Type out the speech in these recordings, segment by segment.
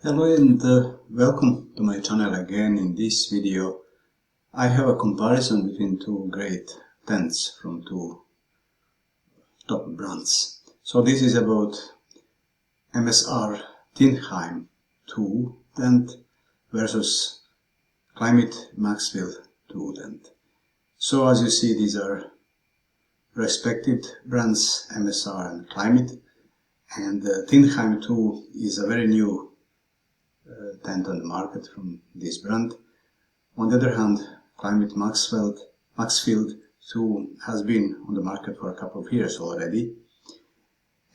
Hello and welcome to my channel again. In this video I have a comparison between two great tents from two top brands. So this is about MSR Tindheim 2 tent versus Klymit Maxfield 2 tent. So as you see, these are respected brands, MSR and Klymit, and Tindheim 2 is a very new tent on the market from this brand. On the other hand, Klymit Maxfield 2 has been on the market for a couple of years already.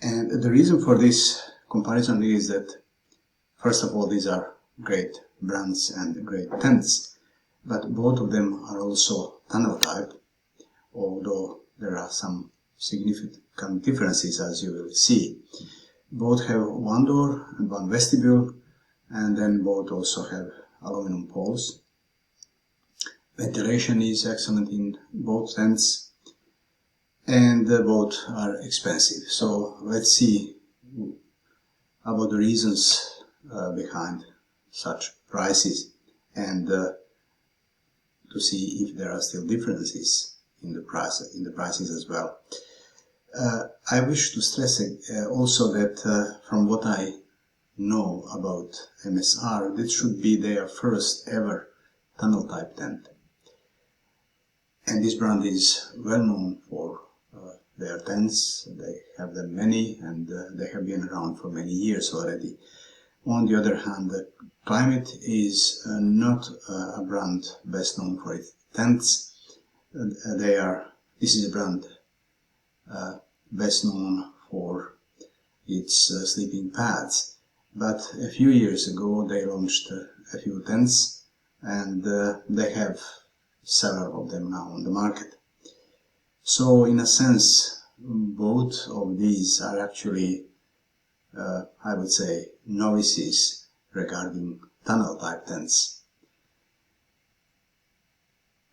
And the reason for this comparison is that, first of all, these are great brands and great tents, but both of them are also tunnel type, although there are some significant differences, as you will see. Both have one door and one vestibule, and then both also have aluminum poles. Ventilation is excellent in both tents, and both are expensive. So let's see about the reasons behind such prices, and to see if there are still differences in the prices as well. I wish to stress also that from what I know about MSR, this should be their first ever tunnel type tent, and this brand is well known for their tents. They have them many, and they have been around for many years already. On the other hand, Klymit is not a brand best known for its tents. This is a brand best known for its sleeping pads. But a few years ago they launched a few tents, and they have several of them now on the market. So in a sense, both of these are actually, I would say, novices regarding tunnel type tents.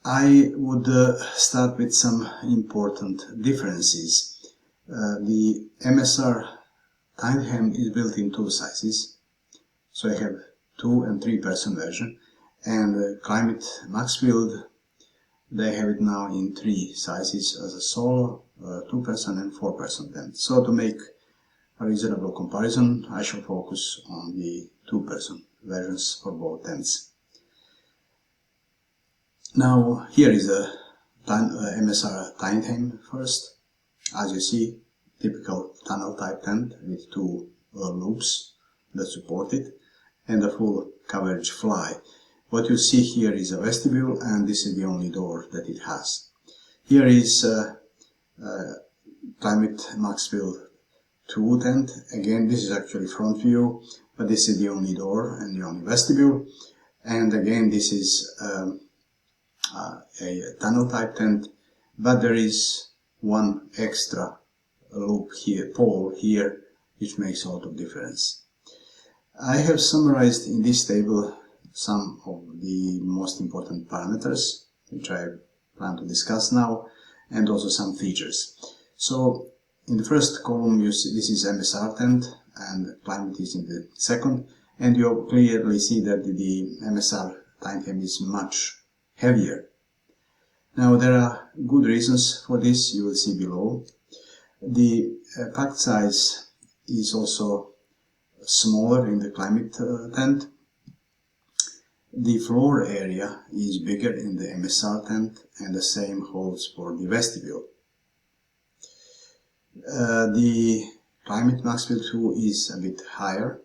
I would start with some important differences. The MSR Tindheim is built in two sizes, so I have 2 and 3 person version, and Klymit Maxfield, they have it now in 3 sizes as a solo, 2 person and 4 person tent. So to make a reasonable comparison, I shall focus on the 2 person versions for both tents. Now here is the MSR Tindheim first. As you see, typical tunnel type tent with 2 loops that support it and a full coverage fly. What you see here is a vestibule, and this is the only door that it has. Here is Klymit Maxfield 2 tent. Again, this is actually front view, but this is the only door and the only vestibule. And again, this is a tunnel type tent, but there is one extra loop here, pole here, which makes a lot of difference. I have summarized in this table some of the most important parameters which I plan to discuss now, and also some features. So in the first column you see this is MSR tent and Klymit is in the second, and you clearly see that the MSR Tindheim is much heavier. Now there are good reasons for this, you will see below. The packed size is also smaller in the Klymit tent. The floor area is bigger in the MSR tent, and the same holds for the vestibule. The Klymit Maxfield 2 is a bit higher,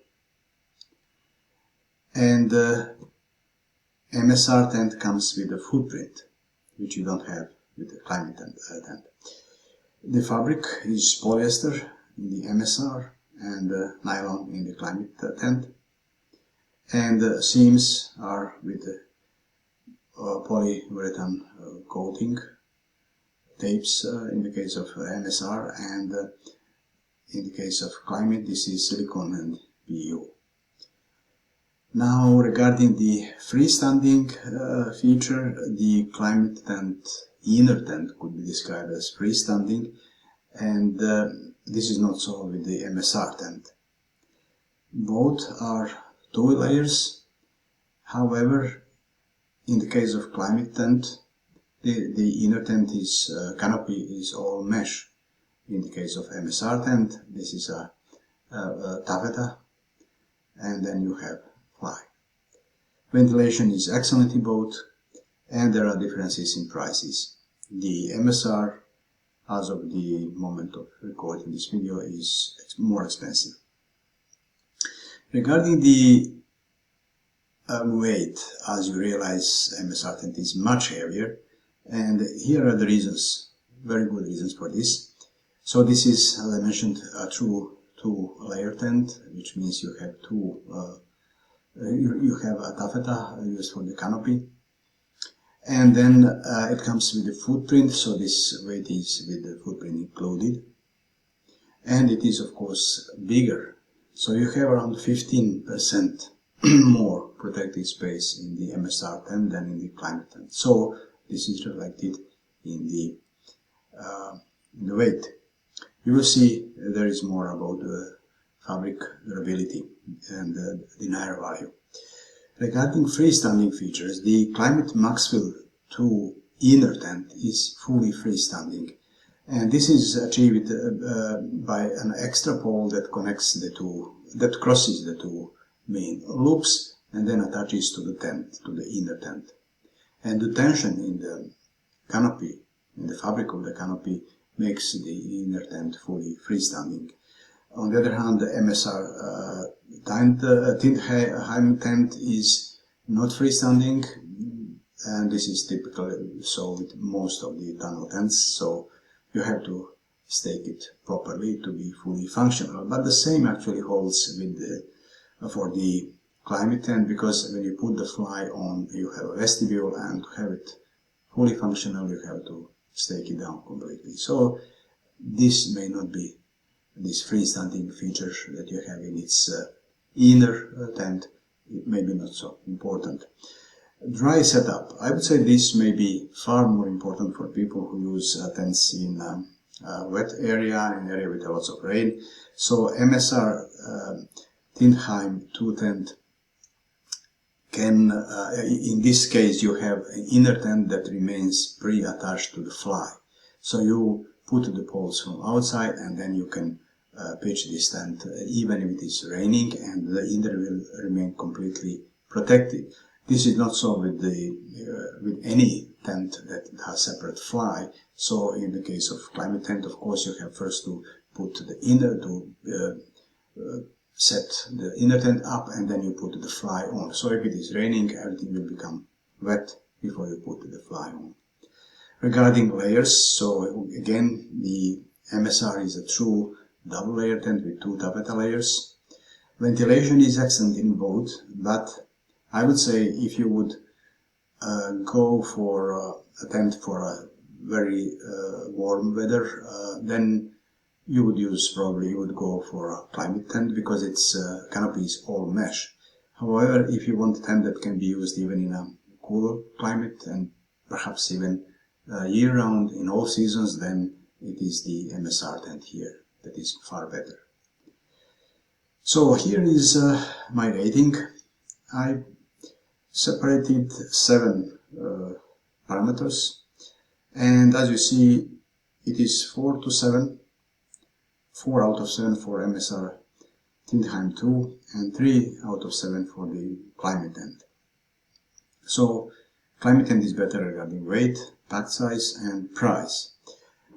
and the MSR tent comes with a footprint, which you don't have with the Klymit tent. The fabric is polyester in the MSR and nylon in the Klymit tent, and the seams are with polyurethane coating tapes in the case of MSR, and in the case of Klymit this is silicone and PU. Now regarding the freestanding feature, the Klymit tent, inner tent, could be described as freestanding, and this is not so with the MSR tent. Both are 2 layers. However, in the case of Klymit tent, the inner tent is canopy is all mesh. In the case of MSR tent, this is a taffeta, and then you have fly. Ventilation is excellent in both, and there are differences in prices. The MSR, as of the moment of recording this video, is more expensive. Regarding the weight, as you realize, MSR tent is much heavier, and here are the reasons, very good reasons for this. So this is, as I mentioned, a true 2-layer tent, which means you have you have a taffeta used for the canopy, and then it comes with the footprint, so this weight is with the footprint included, and it is of course bigger, so you have around 15% more protective space in the MSR tent than in the Klymit tent. So this is reflected in the weight. You will see there is more about the fabric durability and the denier value. Regarding freestanding features, the Klymit Maxfield 2 inner tent is fully freestanding, and this is achieved by an extra pole that connects the two, that crosses the two main loops and then attaches to the tent, to the inner tent. And the tension in the canopy, in the fabric of the canopy, makes the inner tent fully freestanding. On the other hand, the MSR Tindheim tent is not freestanding, and this is typically so with most of the tunnel tents, so you have to stake it properly to be fully functional. But the same actually holds with for the Klymit tent, because when you put the fly on, you have a vestibule, and to have it fully functional, you have to stake it down completely. So this may not be this freestanding feature that you have in its inner tent. It may be not so important. Dry setup. I would say this may be far more important for people who use tents in a wet area, an area with lots of rain. So MSR Tindheim 2 tent can, in this case, you have an inner tent that remains pre-attached to the fly. So you put the poles from outside, and then you can pitch this tent even if it is raining, and the inner will remain completely protected. This is not so with with any tent that has separate fly. So in the case of Klymit tent, of course, you have first to put the inner set the inner tent up, and then you put the fly on. So if it is raining, everything will become wet before you put the fly on. Regarding layers, so again, the MSR is a true double layer tent with 2 taffeta layers. Ventilation is excellent in both, but I would say if you would go for a tent for a very warm weather, then you would go for a Klymit tent, because its canopy is all mesh. However, if you want a tent that can be used even in a cooler climate, and perhaps even year-round in all seasons, then it is the MSR tent here that is far better. So here is my rating. I separated 7 parameters, and as you see, it is 4 to 7. 4 out of 7 for MSR Tindheim 2 and 3 out of 7 for the Klymit tent. So Klymit tent is better regarding weight, pack size and price.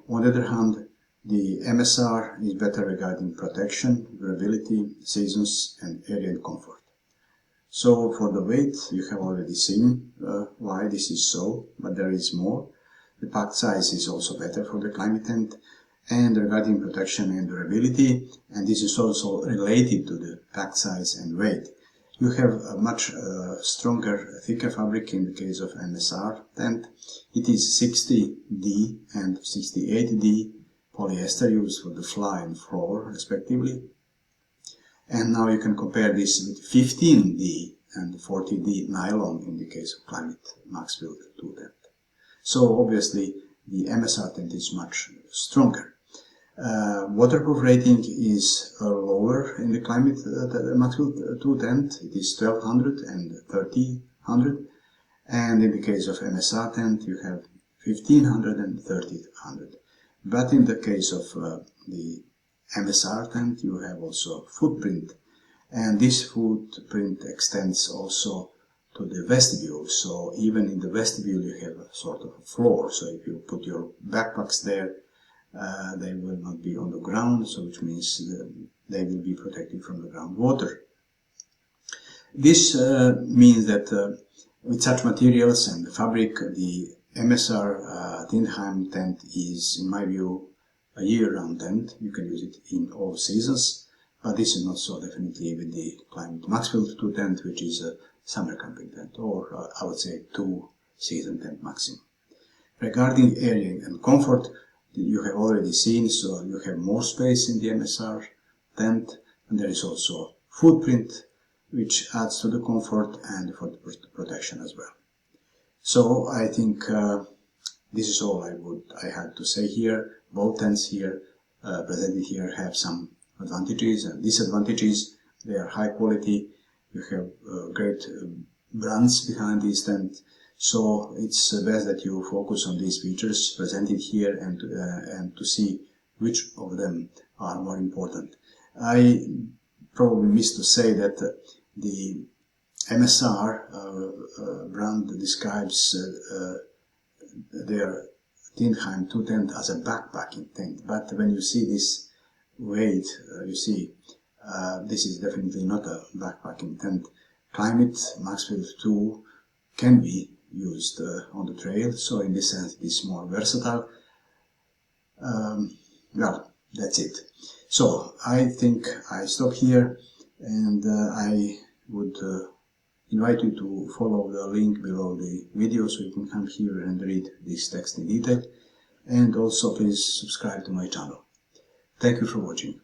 On the other hand, the MSR is better regarding protection, durability, seasons and area and comfort. So for the weight, you have already seen why this is so, but there is more. The pack size is also better for the Klymit tent. And regarding protection and durability, and this is also related to the pack size and weight, you have a much stronger, thicker fabric in the case of MSR tent. It is 60D and 68D polyester used for the fly and floor respectively. And now you can compare this with 15D and 40D nylon in the case of Klymit Maxfield 2 tent. So obviously the MSR tent is much stronger. Waterproof rating is lower in the Klymit Maxfield 2 tent. It is 1200 and 3000, and in the case of MSR tent you have 1500 and 3000. But in the case of the MSR tent you have also footprint, and this footprint extends also to the vestibule. So even in the vestibule you have a sort of a floor. So if you put your backpacks there, they will not be on the ground, so which means they will be protected from the groundwater. This means that with such materials and the fabric, the MSR Tindheim tent is, in my view, a year-round tent. You can use it in all seasons, but this is not so definitely with the Klymit Maxfield 2 tent, which is a summer camping tent, or I would say 2-season tent maximum. Regarding area and comfort, you have already seen, so you have more space in the MSR tent, and there is also footprint, which adds to the comfort and for the protection as well. So I think this is all I had to say here. Both tents here presented here have some advantages and disadvantages. They are high quality. You have great brands behind these tents. So it's best that you focus on these features presented here and to see which of them are more important. I probably missed to say that the MSR brand describes their Tindheim 2 tent as a backpacking tent, but when you see this weight, you see this is definitely not a backpacking tent. Klymit Maxfield 2 can be used on the trail, so in this sense it is more versatile. Well, that's it. So I think I stop here, and I would invite you to follow the link below the video so you can come here and read this text in detail, and also please subscribe to my channel. Thank you for watching.